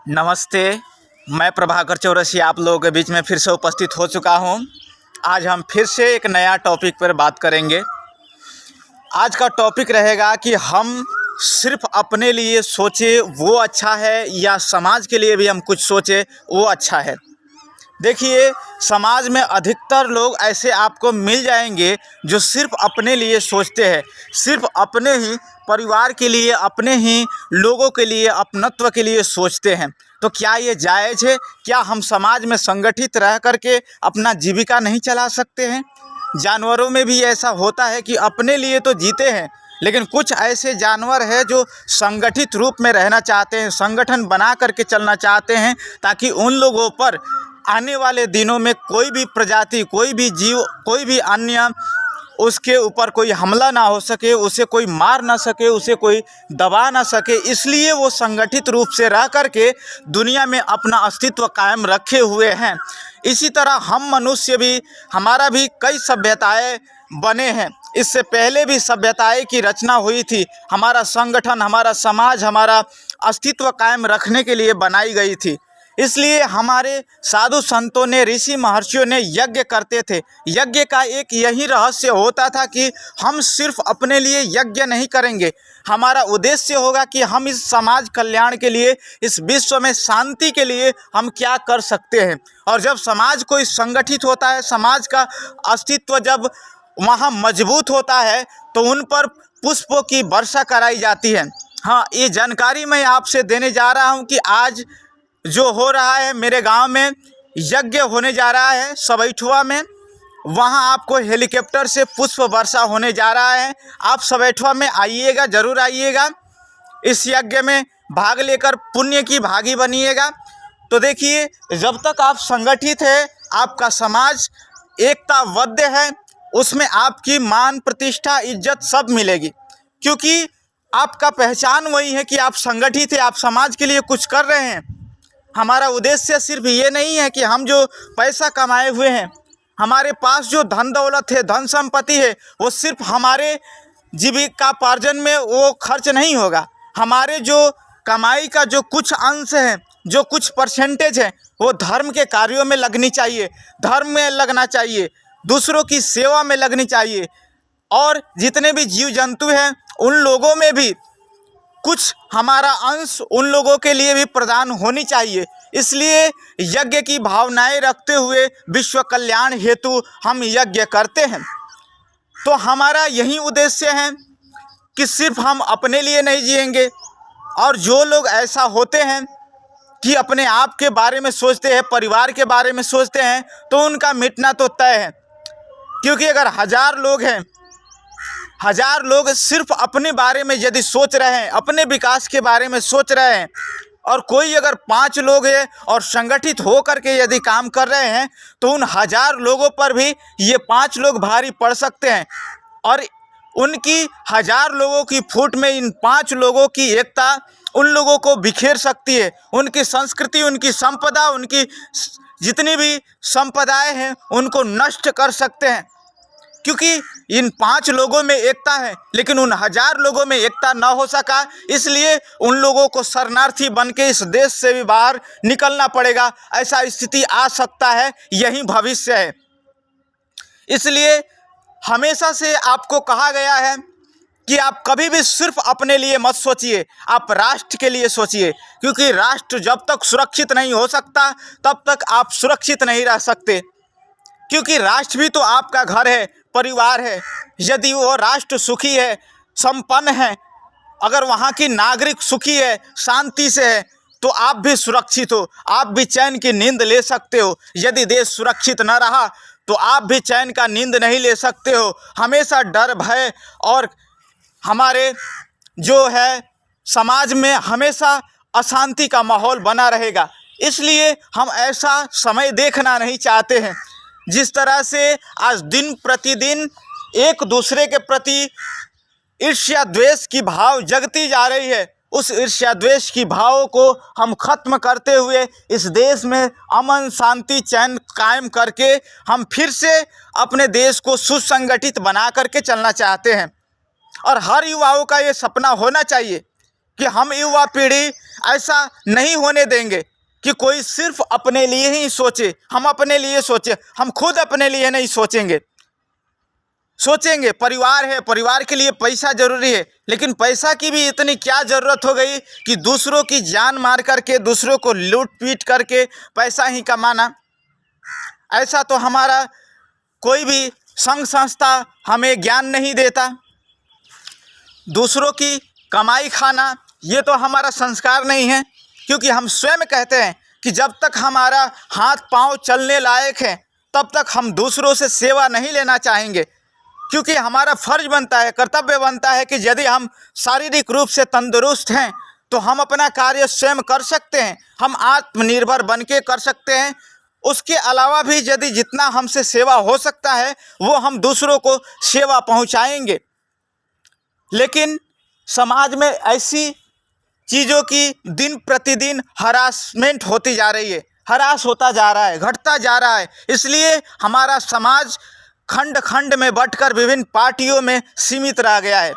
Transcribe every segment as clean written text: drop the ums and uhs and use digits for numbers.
नमस्ते। मैं प्रभाकर चौरसिया आप लोगों के बीच में फिर से उपस्थित हो चुका हूं। आज हम फिर से एक नया टॉपिक पर बात करेंगे। आज का टॉपिक रहेगा कि हम सिर्फ अपने लिए सोचे वो अच्छा है या समाज के लिए भी हम कुछ सोचे वो अच्छा है। देखिए, समाज में अधिकतर लोग ऐसे आपको मिल जाएंगे जो सिर्फ अपने लिए सोचते हैं, सिर्फ अपने ही परिवार के लिए, अपने ही लोगों के लिए, अपनत्व के लिए सोचते हैं। तो क्या ये जायज़ है? क्या हम समाज में संगठित रह करके अपना जीविका नहीं चला सकते हैं? जानवरों में भी ऐसा होता है कि अपने लिए तो जीते हैं, लेकिन कुछ ऐसे जानवर हैं जो संगठित रूप में रहना चाहते हैं, संगठन बना करके चलना चाहते हैं, ताकि उन लोगों पर आने वाले दिनों में कोई भी प्रजाति, कोई भी जीव, कोई भी अन्य उसके ऊपर कोई हमला ना हो सके, उसे कोई मार ना सके, उसे कोई दबा ना सके। इसलिए वो संगठित रूप से रह करके दुनिया में अपना अस्तित्व कायम रखे हुए हैं। इसी तरह हम मनुष्य भी, हमारा भी कई सभ्यताएं बने हैं। इससे पहले भी सभ्यताएं की रचना हुई थी। हमारा संगठन, हमारा समाज, हमारा अस्तित्व कायम रखने के लिए बनाई गई थी। इसलिए हमारे साधु संतों ने, ऋषि महर्षियों ने यज्ञ करते थे। यज्ञ का एक यही रहस्य होता था कि हम सिर्फ अपने लिए यज्ञ नहीं करेंगे। हमारा उद्देश्य होगा कि हम इस समाज कल्याण के लिए, इस विश्व में शांति के लिए हम क्या कर सकते हैं। और जब समाज कोई संगठित होता है, समाज का अस्तित्व जब वहाँ मजबूत होता है, तो उन पर पुष्पों की वर्षा कराई जाती है। हाँ, ये जानकारी मैं आपसे देने जा रहा हूँ कि आज जो हो रहा है मेरे गांव में, यज्ञ होने जा रहा है सवैठुआ में। वहां आपको हेलीकॉप्टर से पुष्प वर्षा होने जा रहा है। आप सवैठुआ में आइएगा, ज़रूर आइएगा। इस यज्ञ में भाग लेकर पुण्य की भागी बनिएगा। तो देखिए, जब तक आप संगठित है, आपका समाज एकताबद्ध है, उसमें आपकी मान, प्रतिष्ठा, इज्जत सब मिलेगी। क्योंकि आपका पहचान वही है कि आप संगठित है, आप समाज के लिए कुछ कर रहे हैं। हमारा उद्देश्य सिर्फ ये नहीं है कि हम जो पैसा कमाए हुए हैं, हमारे पास जो धन दौलत है, धन संपत्ति है, वो सिर्फ हमारे जीविकापार्जन में वो खर्च नहीं होगा। हमारे जो कमाई का जो कुछ अंश है, जो कुछ परसेंटेज है, वो धर्म के कार्यों में लगनी चाहिए, धर्म में लगना चाहिए, दूसरों की सेवा में लगनी चाहिए। और जितने भी जीव जंतु हैं, उन लोगों में भी कुछ हमारा अंश उन लोगों के लिए भी प्रदान होनी चाहिए। इसलिए यज्ञ की भावनाएं रखते हुए विश्व कल्याण हेतु हम यज्ञ करते हैं। तो हमारा यही उद्देश्य है कि सिर्फ हम अपने लिए नहीं जिएंगे। और जो लोग ऐसा होते हैं कि अपने आप के बारे में सोचते हैं, परिवार के बारे में सोचते हैं, तो उनका मिटना तो तय है। क्योंकि अगर 1000 लोग हैं, 1000 लोग सिर्फ अपने बारे में यदि सोच रहे हैं, अपने विकास के बारे में सोच रहे हैं, और कोई अगर 5 लोग हैं और संगठित हो करके यदि काम कर रहे हैं, तो उन 1000 लोगों पर भी ये 5 लोग भारी पड़ सकते हैं। और उनकी 1000 लोगों की फूट में इन 5 लोगों की एकता उन लोगों को बिखेर सकती है। उनकी संस्कृति, उनकी संपदा, उनकी जितनी भी संपदाएं हैं, उनको नष्ट कर सकते हैं। क्योंकि इन 5 लोगों में एकता है, लेकिन उन 1000 लोगों में एकता न हो सका, इसलिए उन लोगों को शरणार्थी बन के इस देश से भी बाहर निकलना पड़ेगा। ऐसा स्थिति आ सकता है, यही भविष्य है। इसलिए हमेशा से आपको कहा गया है कि आप कभी भी सिर्फ अपने लिए मत सोचिए, आप राष्ट्र के लिए सोचिए। क्योंकि राष्ट्र जब तक सुरक्षित नहीं हो सकता, तब तक आप सुरक्षित नहीं रह सकते। क्योंकि राष्ट्र भी तो आपका घर है, परिवार है। यदि वो राष्ट्र सुखी है, संपन्न है, अगर वहाँ की नागरिक सुखी है, शांति से है, तो आप भी सुरक्षित हो, आप भी चैन की नींद ले सकते हो। यदि देश सुरक्षित न रहा, तो आप भी चैन का नींद नहीं ले सकते हो। हमेशा डर, भय और हमारे जो है समाज में हमेशा अशांति का माहौल बना रहेगा। इसलिए हम ऐसा समय देखना नहीं चाहते हैं। जिस तरह से आज दिन प्रतिदिन एक दूसरे के प्रति ईर्ष्या द्वेष की भाव जगती जा रही है, उस ईर्ष्या द्वेष की भावों को हम खत्म करते हुए इस देश में अमन, शांति, चैन कायम करके हम फिर से अपने देश को सुसंगठित बना करके चलना चाहते हैं। और हर युवाओं का ये सपना होना चाहिए कि हम युवा पीढ़ी ऐसा नहीं होने देंगे कि कोई सिर्फ अपने लिए ही सोचे, हम अपने लिए सोचे, हम खुद अपने लिए नहीं सोचेंगे। परिवार है, परिवार के लिए पैसा जरूरी है, लेकिन पैसा की भी इतनी क्या ज़रूरत हो गई कि दूसरों की जान मार करके, दूसरों को लूट पीट करके पैसा ही कमाना। ऐसा तो हमारा कोई भी संघ संस्था हमें ज्ञान नहीं देता। दूसरों की कमाई खाना ये तो हमारा संस्कार नहीं है, क्योंकि हम स्वयं कहते हैं कि जब तक हमारा हाथ पांव चलने लायक है तब तक हम दूसरों से सेवा नहीं लेना चाहेंगे, क्योंकि हमारा फर्ज बनता है, कर्तव्य बनता है कि यदि हम शारीरिक रूप से तंदुरुस्त हैं तो हम अपना कार्य स्वयं कर सकते हैं, हम आत्मनिर्भर बन के कर सकते हैं। उसके अलावा भी यदि जितना हमसे सेवा हो सकता है वो हम दूसरों को सेवा पहुंचाएंगे। लेकिन समाज में ऐसी चीज़ों की दिन प्रतिदिन हरासमेंट होती जा रही है, हरास होता जा रहा है, घटता जा रहा है। इसलिए हमारा समाज खंड खंड में बंटकर विभिन्न पार्टियों में सीमित रह गया है।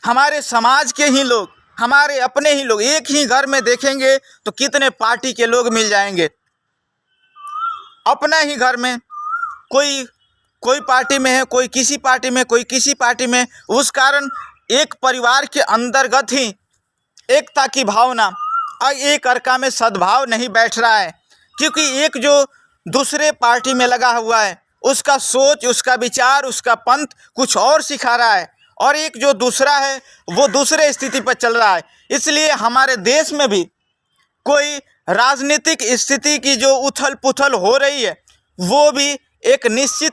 हमारे समाज के ही लोग, हमारे अपने ही लोग, एक ही घर में देखेंगे तो कितने पार्टी के लोग मिल जाएंगे। अपना ही घर में कोई पार्टी में है, कोई किसी पार्टी में, कोई किसी पार्टी में। उस कारण एक परिवार के अंतर्गत ही एकता की भावना और एक अर्का में सद्भाव नहीं बैठ रहा है, क्योंकि एक जो दूसरे पार्टी में लगा हुआ है उसका सोच, उसका विचार, उसका पंथ कुछ और सिखा रहा है, और एक जो दूसरा है वो दूसरे स्थिति पर चल रहा है। इसलिए हमारे देश में भी कोई राजनीतिक स्थिति की जो उथल पुथल हो रही है वो भी एक निश्चित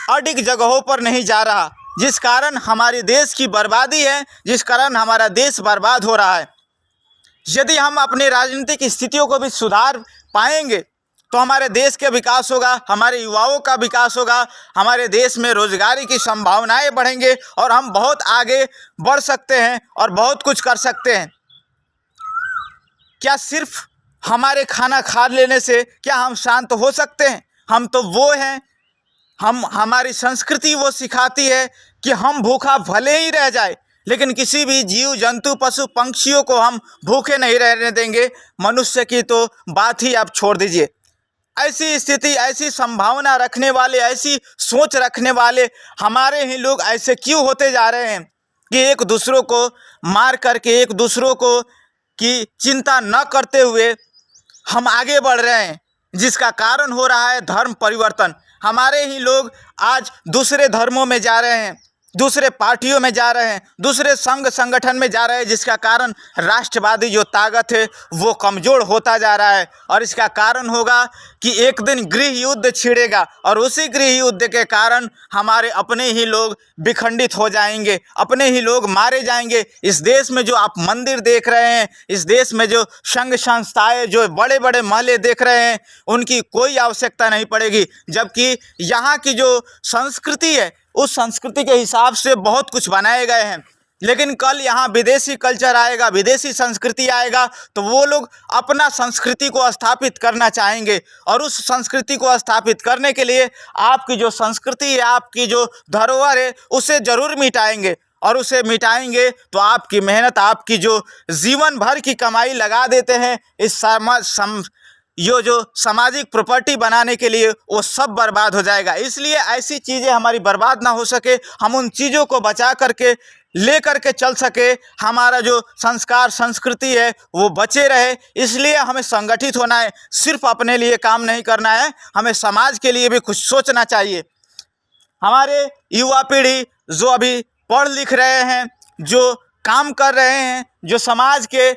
अडिग जगहों पर नहीं जा रहा, जिस कारण हमारे देश की बर्बादी है, जिस कारण हमारा देश बर्बाद हो रहा है। यदि हम अपनी राजनीतिक स्थितियों को भी सुधार पाएंगे तो हमारे देश का विकास होगा, हमारे युवाओं का विकास होगा, हमारे देश में रोजगारी की संभावनाएं बढ़ेंगे और हम बहुत आगे बढ़ सकते हैं और बहुत कुछ कर सकते हैं। क्या सिर्फ हमारे खाना खा लेने से क्या हम शांत हो सकते हैं? हम तो वो हैं, हमारी संस्कृति वो सिखाती है कि हम भूखा भले ही रह जाए लेकिन किसी भी जीव जंतु पशु पंछियों को हम भूखे नहीं रहने देंगे। मनुष्य की तो बात ही आप छोड़ दीजिए। ऐसी स्थिति, ऐसी संभावना रखने वाले, ऐसी सोच रखने वाले हमारे ही लोग ऐसे क्यों होते जा रहे हैं कि एक दूसरों को मार करके, एक दूसरों को की चिंता न करते हुए हम आगे बढ़ रहे हैं, जिसका कारण हो रहा है धर्म परिवर्तन। हमारे ही लोग आज दूसरे धर्मों में जा रहे हैं, दूसरे पार्टियों में जा रहे हैं, दूसरे संघ संगठन में जा रहे हैं, जिसका कारण राष्ट्रवादी जो ताकत है वो कमज़ोर होता जा रहा है। और इसका कारण होगा कि एक दिन गृह युद्ध छिड़ेगा और उसी गृह युद्ध के कारण हमारे अपने ही लोग विखंडित हो जाएंगे, अपने ही लोग मारे जाएंगे। इस देश में जो आप मंदिर देख रहे हैं, इस देश में जो संघ संस्थाएं, जो बड़े बड़े महल देख रहे हैं, उनकी कोई आवश्यकता नहीं पड़ेगी, जबकि यहाँ की जो संस्कृति है उस संस्कृति के हिसाब से बहुत कुछ बनाए गए हैं। लेकिन कल यहाँ विदेशी कल्चर आएगा, विदेशी संस्कृति आएगा, तो वो लोग अपना संस्कृति को स्थापित करना चाहेंगे और उस संस्कृति को स्थापित करने के लिए आपकी जो संस्कृति है, आपकी जो धरोहर है, उसे ज़रूर मिटाएंगे। और उसे मिटाएंगे तो आपकी मेहनत, आपकी जो जीवन भर की कमाई लगा देते हैं इस ये जो सामाजिक प्रॉपर्टी बनाने के लिए, वो सब बर्बाद हो जाएगा। इसलिए ऐसी चीज़ें हमारी बर्बाद ना हो सके, हम उन चीज़ों को बचा करके ले करके चल सके, हमारा जो संस्कार संस्कृति है वो बचे रहे। इसलिए हमें संगठित होना है, सिर्फ अपने लिए काम नहीं करना है, हमें समाज के लिए भी कुछ सोचना चाहिए। हमारे युवा पीढ़ी जो अभी पढ़ लिख रहे हैं, जो काम कर रहे हैं, जो समाज के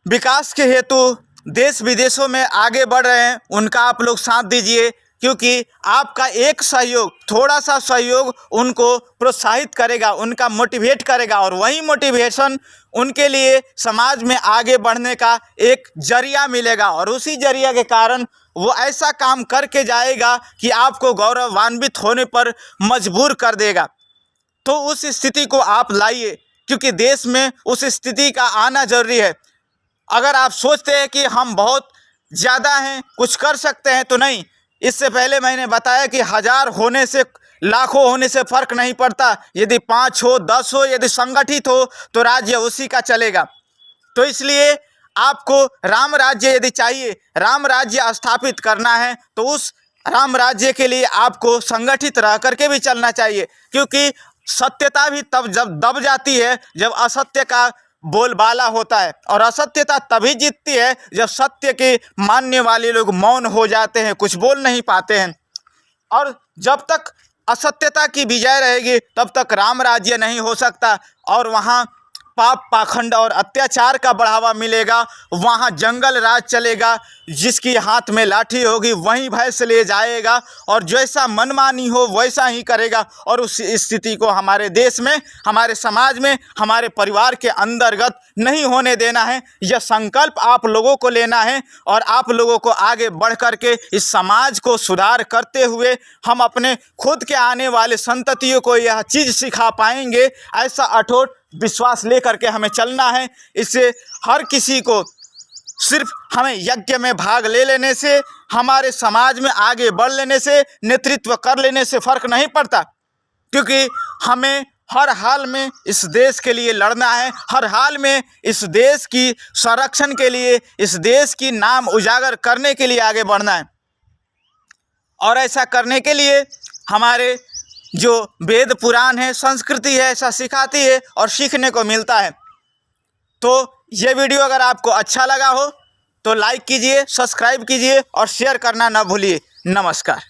विकास के हेतु देश विदेशों में आगे बढ़ रहे हैं, उनका आप लोग साथ दीजिए, क्योंकि आपका एक सहयोग, थोड़ा सा सहयोग उनको प्रोत्साहित करेगा, उनका मोटिवेट करेगा, और वही मोटिवेशन उनके लिए समाज में आगे बढ़ने का एक जरिया मिलेगा, और उसी जरिया के कारण वो ऐसा काम करके जाएगा कि आपको गौरवान्वित होने पर मजबूर कर देगा। तो उस स्थिति को आप लाइए, क्योंकि देश में उस स्थिति का आना जरूरी है। अगर आप सोचते हैं कि हम बहुत ज़्यादा हैं, कुछ कर सकते हैं, तो नहीं। इससे पहले मैंने बताया कि 1000 होने से लाखों होने से फर्क नहीं पड़ता, यदि 5 हो 10 हो, यदि संगठित हो तो राज्य उसी का चलेगा। तो इसलिए आपको राम राज्य यदि चाहिए, राम राज्य स्थापित करना है, तो उस राम राज्य के लिए आपको संगठित रह करके भी चलना चाहिए, क्योंकि सत्यता भी तब जब दब जाती है जब असत्य का बोलबाला होता है, और असत्यता तभी जीतती है जब सत्य के मानने वाले लोग मौन हो जाते हैं, कुछ बोल नहीं पाते हैं। और जब तक असत्यता की विजय रहेगी तब तक राम राज्य नहीं हो सकता, और वहाँ पाप पाखंड और अत्याचार का बढ़ावा मिलेगा, वहाँ जंगल राज चलेगा, जिसकी हाथ में लाठी होगी वहीं भैंस ले जाएगा, और जैसा मनमानी हो वैसा ही करेगा। और उस स्थिति को हमारे देश में, हमारे समाज में, हमारे परिवार के अंतर्गत नहीं होने देना है। यह संकल्प आप लोगों को लेना है, और आप लोगों को आगे बढ़ कर के इस समाज को सुधार करते हुए हम अपने खुद के आने वाले संततियों को यह चीज़ सिखा पाएंगे। ऐसा अटूट विश्वास लेकर के हमें चलना है। इससे हर किसी को सिर्फ हमें यज्ञ में भाग ले लेने से, हमारे समाज में आगे बढ़ लेने से, नेतृत्व कर लेने से फ़र्क नहीं पड़ता, क्योंकि हमें हर हाल में इस देश के लिए लड़ना है, हर हाल में इस देश की संरक्षण के लिए, इस देश की नाम उजागर करने के लिए आगे बढ़ना है। और ऐसा करने के लिए हमारे जो वेद पुराण है, संस्कृति है, ऐसा सिखाती है और सीखने को मिलता है। तो ये वीडियो अगर आपको अच्छा लगा हो तो लाइक कीजिए, सब्सक्राइब कीजिए और शेयर करना ना भूलिए। नमस्कार।